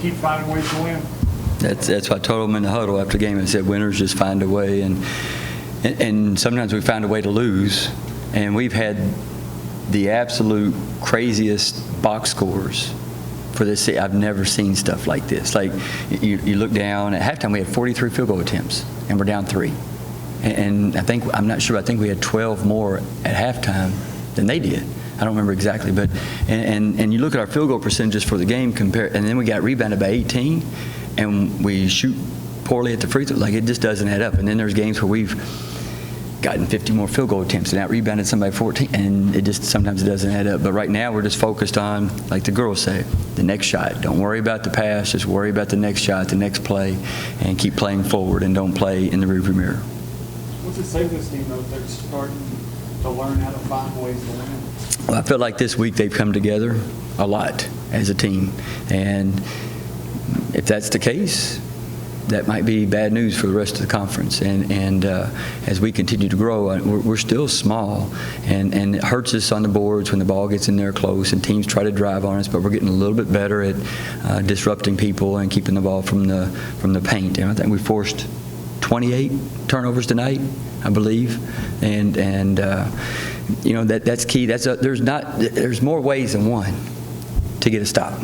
keep finding ways to win. That's what I told them in the huddle after the game. I said, winners just find a way, and sometimes we find a way to lose. And we've had the absolute craziest box scores for this. I've never seen stuff like this. Like, you look down, at halftime we had 43 field goal attempts, and we're down 3. And I think we had 12 more at halftime than they did. I don't remember exactly, but and you look at our field goal percentages for the game, and then we got rebounded by 18, and we shoot poorly at the free throw. Like, it just doesn't add up. And then there's games where we've gotten 50 more field goal attempts and out-rebounded somebody 14, and it just sometimes it doesn't add up. But right now we're just focused on, like the girls say, the next shot. Don't worry about the pass, just worry about the next shot, the next play, and keep playing forward and don't play in the rearview mirror. What's it say to this team, though, that they're starting to learn how to find ways to win? Well, I feel like this week they've come together a lot as a team, and if that's the case, that might be bad news for the rest of the conference. And as we continue to grow, we're still small, and it hurts us on the boards when the ball gets in there close and teams try to drive on us. But we're getting a little bit better at disrupting people and keeping the ball from the paint. And I think we forced 28 turnovers tonight, I believe, and that's key. There's more ways than one to get a stop.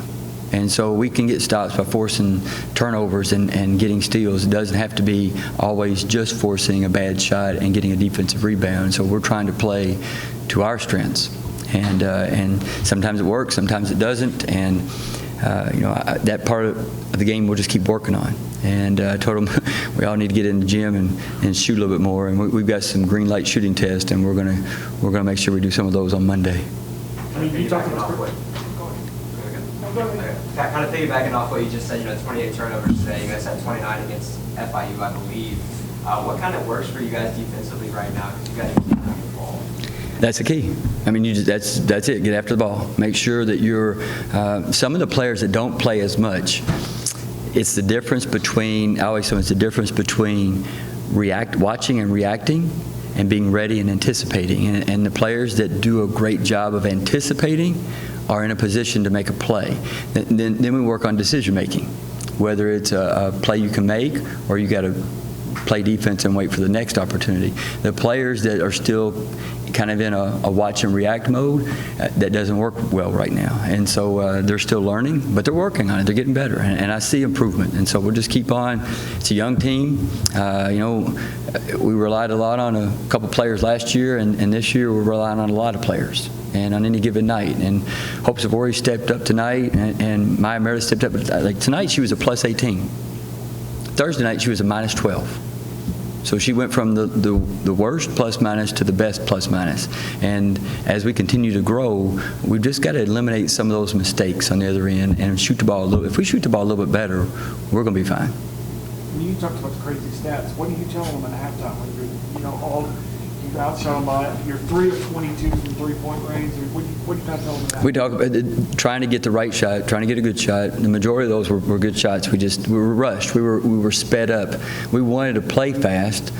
And so we can get stops by forcing turnovers and getting steals. It doesn't have to be always just forcing a bad shot and getting a defensive rebound. So we're trying to play to our strengths. And sometimes it works, sometimes it doesn't. And that part of the game we'll just keep working on. And I told them we all need to get in the gym and shoot a little bit more. And we've got some green light shooting tests, and we're gonna make sure we do some of those on Monday. I mean, you talking about kind of piggybacking off what you just said, 28 turnovers today. You guys had 29 against FIU, I believe. What kind of works for you guys defensively right now? Because you guys keep moving the ball. That's the key. I mean, that's it. Get after the ball. Make sure that you're some of the players that don't play as much. It's the difference between. I always say it's the difference between watching and reacting, and being ready and anticipating. And the players that do a great job of anticipating are in a position to make a play. Then we work on decision making, whether it's a play you can make or you got to play defense and wait for the next opportunity. The players that are still kind of in a watch and react mode, that doesn't work well right now. And so they're still learning, but they're working on it. They're getting better, and I see improvement. And so we'll just keep on. It's a young team. We relied a lot on a couple players last year, and this year we're relying on a lot of players. And on any given night, and Hope Savori stepped up tonight, and Maya Meredith stepped up. Like tonight, she was a plus 18. Thursday night, she was a minus 12. So she went from the worst plus minus to the best plus minus. And as we continue to grow, we've just got to eliminate some of those mistakes on the other end and shoot the ball a little. If we shoot the ball a little bit better, we're going to be fine. When you talked about the crazy stats, what do you tell them at halftime when you outshot them by you're 3 of 22 from three-point range? What do you tell them about? We talk about trying to get the right shot, trying to get a good shot. The majority of those were good shots. We were rushed. We were sped up. We wanted to play fast,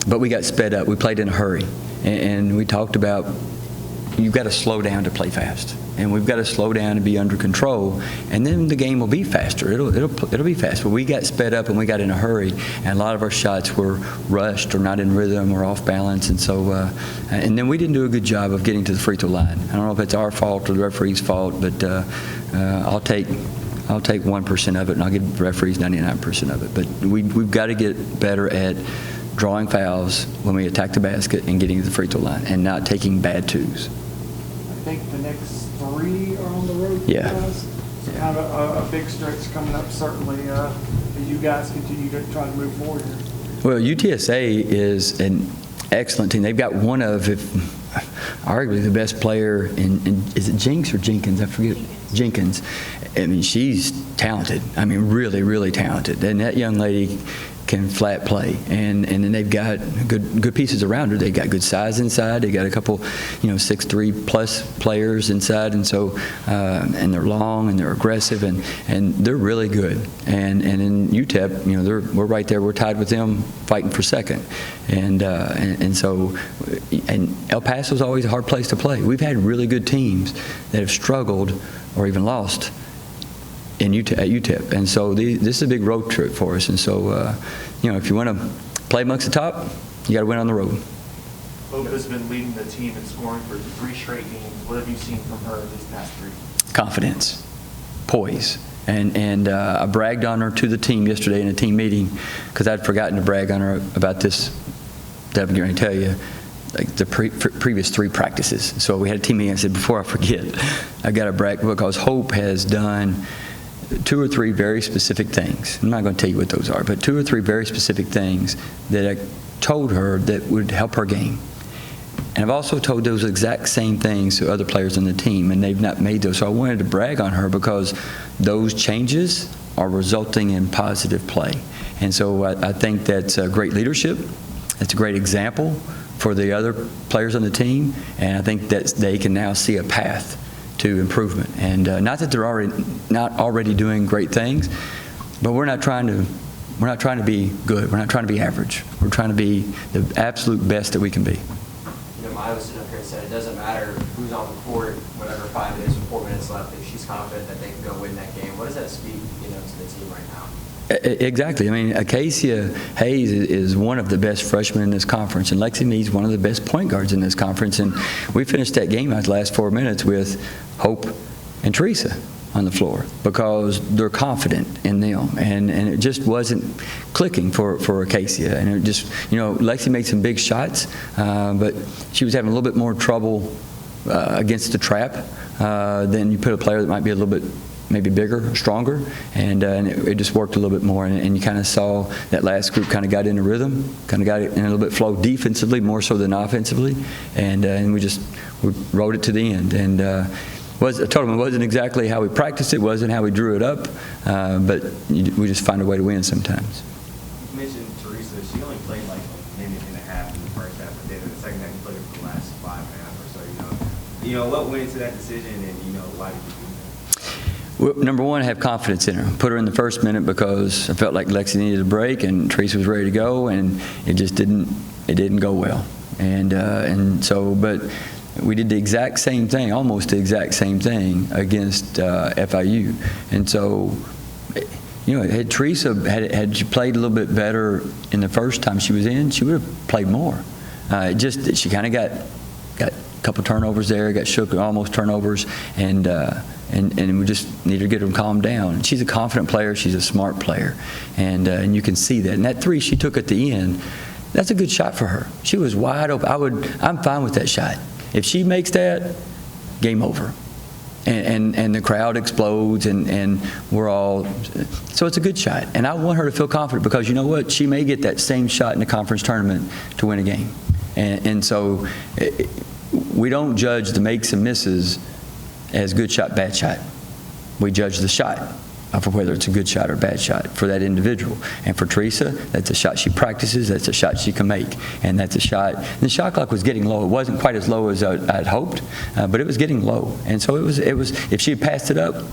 but we got sped up. We played in a hurry, and we talked about you've got to slow down to play fast, and we've got to slow down and be under control, and then the game will be faster. It'll be fast. But we got sped up and we got in a hurry, and a lot of our shots were rushed or not in rhythm or off balance, and so and then we didn't do a good job of getting to the free throw line. I don't know if it's our fault or the referee's fault, but I'll take 1% of it, and I'll give the referees 99% of it. But we've got to get better at drawing fouls when we attack the basket and getting to the free throw line, and not taking bad twos. I think the next 3 are on the road for you guys. So kind of a big stretch coming up, certainly, as you guys continue to try to move forward here. Well, UTSA is an excellent team. They've got one of, arguably, the best player in is it Jinx or Jenkins? I forget. Jenkins. I mean, she's talented. I mean, really, really talented. And that young lady can flat play, and then they've got good pieces around her. They got good size inside. They got a couple, 6'3" plus players inside, and so and they're long and they're aggressive, and they're really good. And in UTEP, we're right there. We're tied with them, fighting for second, and so El Paso's always a hard place to play. We've had really good teams that have struggled or even lost at UTEP. And so this is a big road trip for us. And so, if you want to play amongst the top, you got to win on the road. Hope has been leading the team in scoring for 3 straight games. What have you seen from her these past 3? Confidence, poise. And I bragged on her to the team yesterday in a team meeting because I'd forgotten to brag on her about this that I'm going to tell you, like the previous 3 practices. So we had a team meeting. I said, before I forget, I got to brag because Hope has done 2 or 3 very specific things. I'm not going to tell you what those are, but 2 or 3 very specific things that I told her that would help her game. And I've also told those exact same things to other players on the team, and they've not made those. So I wanted to brag on her because those changes are resulting in positive play. And so I think that's great leadership. It's a great example for the other players on the team, and I think that they can now see a path to improvement. And not that they're not already doing great things, but we're not trying to be good. We're not trying to be average. We're trying to be the absolute best that we can be. I was sitting up here and said it doesn't matter who's on the court, whatever 5 minutes or 4 minutes left, if she's confident that they can go win that game. What does that speak, to the team right now? Exactly. I mean, Acacia Hayes is one of the best freshmen in this conference, and Lexi Mead's one of the best point guards in this conference. And we finished that game out the last 4 minutes with Hope and Teresa on the floor because they're confident in them, and it just wasn't clicking for Acacia. And it just, Lexi made some big shots, but she was having a little bit more trouble against the trap than you put a player that might be a little bit maybe bigger, stronger, and it just worked a little bit more. And you kind of saw that last group kind of got in a rhythm, kind of got it in a little bit flow defensively more so than offensively, and we rode it to the end. And I told them it wasn't exactly how we practiced it, wasn't how we drew it up, but we just find a way to win sometimes. You mentioned Teresa. She only played like a minute and a half in the first half, but then in the second half, you played her for the last 5.5 or so. What went into that decision, and why did you do that? Well, number one, I have confidence in her. Put her in the first minute because I felt like Lexi needed a break, and Teresa was ready to go, and it just didn't go well. And so, but we did the exact same thing, almost the exact same thing against FIU. And so, had Teresa had she played a little bit better in the first time she was in, she would have played more. She kind of got a couple turnovers there, got shook, almost turnovers, and we just need to get her calmed down. And she's a confident player, she's a smart player, and you can see that. And that 3 she took at the end, that's a good shot for her. She was wide open. I'm fine with that shot. If she makes that, game over. And the crowd explodes, and we're all, so it's a good shot. And I want her to feel confident because you know what? She may get that same shot in the conference tournament to win a game. And so we don't judge the makes and misses as good shot, bad shot. We judge the shot for whether it's a good shot or a bad shot for that individual. And for Teresa, that's a shot she practices, that's a shot she can make, and that's a shot. The shot clock was getting low. It wasn't quite as low as I'd hoped, but it was getting low. And so it was. If she had passed it up,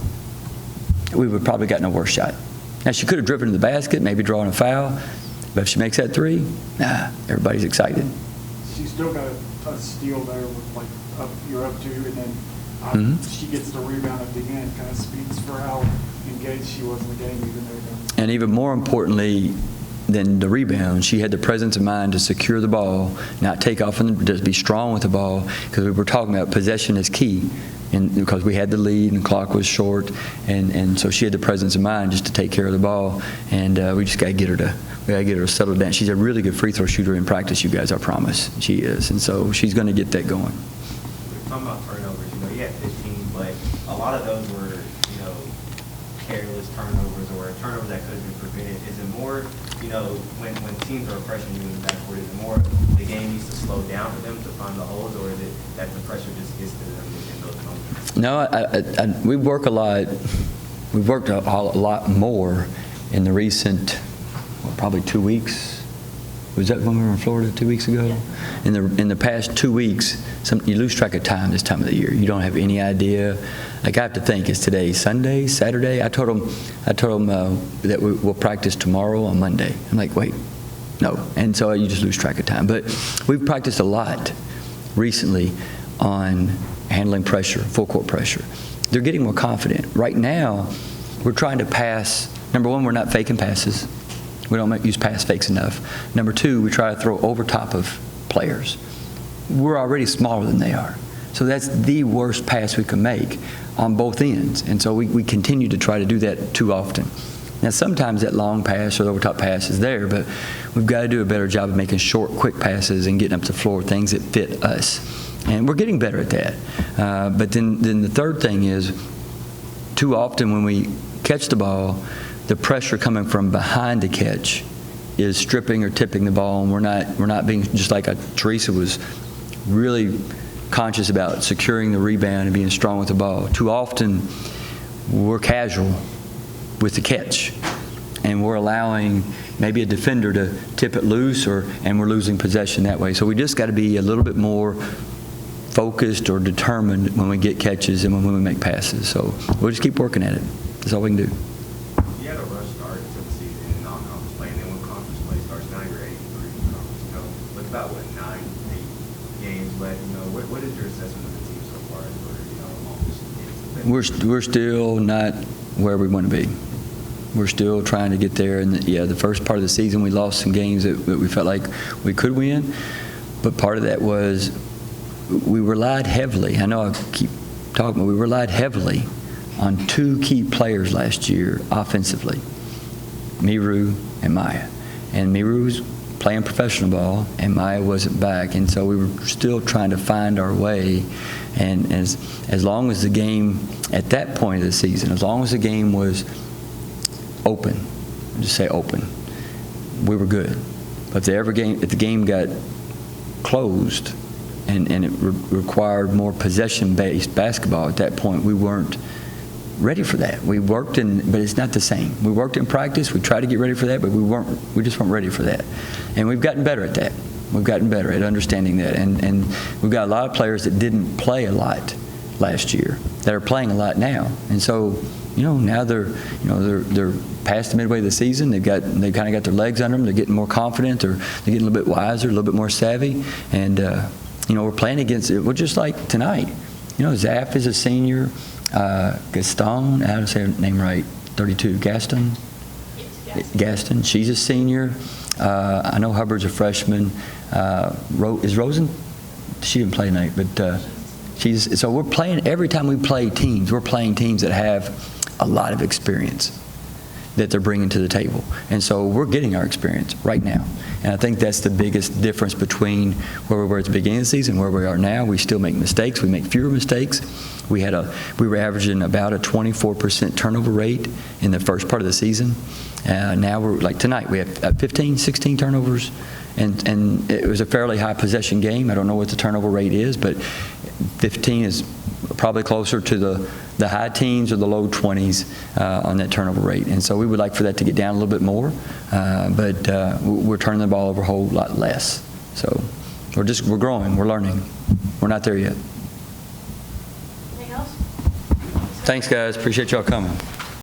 we would probably gotten a worse shot. Now she could have driven to the basket, maybe drawing a foul, but if she makes that 3, everybody's excited. She's still got a steal there with you're up 2, and then she gets the rebound at the end. Kind of speaks for how engaged she was in the game, even though. And even more importantly than the rebound, she had the presence of mind to secure the ball, not take off, and just be strong with the ball, because we were talking about possession is key, and because we had the lead and the clock was short, and so she had the presence of mind just to take care of the ball, and we just got to get her to settle down. She's a really good free throw shooter in practice, you guys, I promise. She is, and so she's going to get that going. We're talking about turnovers. You had 15, but a lot of those were, careless turnovers or turnovers that could have been prevented. Is it more, when teams are pressuring you in the backcourt, is it more the game needs to slow down for them to find the holes, or is it that the pressure just gets to them in those moments? No, we work a lot. We've worked a lot more in the recent, probably 2 weeks. Was that when we were in Florida 2 weeks ago? Yeah. In the past 2 weeks, you lose track of time this time of the year. You don't have any idea. Like I have to think, is today Sunday, Saturday? I told them that we'll practice tomorrow on Monday. I'm like, wait, no. And so you just lose track of time. But we've practiced a lot recently on handling pressure, full court pressure. They're getting more confident. Right now, we're trying to pass. Number one, we're not faking passes. We don't use pass fakes enough. Number two, we try to throw over top of players. We're already smaller than they are. So that's the worst pass we can make on both ends. And so we continue to try to do that too often. Now, sometimes that long pass or the over top pass is there, but we've got to do a better job of making short, quick passes and getting up the floor, things that fit us. And we're getting better at that. But then the third thing is, too often when we catch the ball, the pressure coming from behind the catch is stripping or tipping the ball, and we're not being, just like Teresa was really conscious about securing the rebound and being strong with the ball. Too often we're casual with the catch, and we're allowing maybe a defender to tip it loose, and we're losing possession that way. So we just got to be a little bit more focused or determined when we get catches and when we make passes. So we'll just keep working at it. That's all we can do. You had a rush start to the season in non-conference play, and then when conference play starts, now you're 8-3 in conference. You know, with about 9, 8 games left, you know, what is your assessment of the team so far? We're still not where we want to be. We're still trying to get there. And the first part of the season, we lost some games that we felt like we could win. But part of that was we relied heavily. I know I keep talking, but we relied heavily on 2 key players last year offensively, Miru and Maya. And Miru was playing professional ball, and Maya wasn't back. And so we were still trying to find our way. And as long as the game, at that point of the season, as long as the game was open, just say open, we were good. But if the game got closed and it required more possession-based basketball, at that point we weren't ready for that. We worked but it's not the same. We worked in practice, we tried to get ready for that, but we just weren't ready for that. And we've gotten better at that. We've gotten better at understanding that. And we've got a lot of players that didn't play a lot last year that are playing a lot now. And so, now they're past the midway of the season. They've kind of got their legs under them. They're getting more confident. They're getting a little bit wiser, a little bit more savvy. And we're playing against it. Well, just like tonight. Zaf is a senior. Gaston, how to say her name right? 32. Gaston. Gaston. She's a senior. I know Hubbard's a freshman. Is Rosen? She didn't play tonight, but so we're playing. Every time we play teams, we're playing teams that have a lot of experience that they're bringing to the table. And so we're getting our experience right now. And I think that's the biggest difference between where we were at the beginning of the season and where we are now. We still make mistakes. We make fewer mistakes. We were averaging about a 24% turnover rate in the first part of the season. Now we're like tonight, we have 15, 16 turnovers. And it was a fairly high possession game. I don't know what the turnover rate is, but 15 is probably closer to the high teens or the low 20s on that turnover rate. And so we would like for that to get down a little bit more, but we're turning the ball over a whole lot less. So we're growing, we're learning. We're not there yet. Anything else? Thanks, guys. Appreciate y'all coming.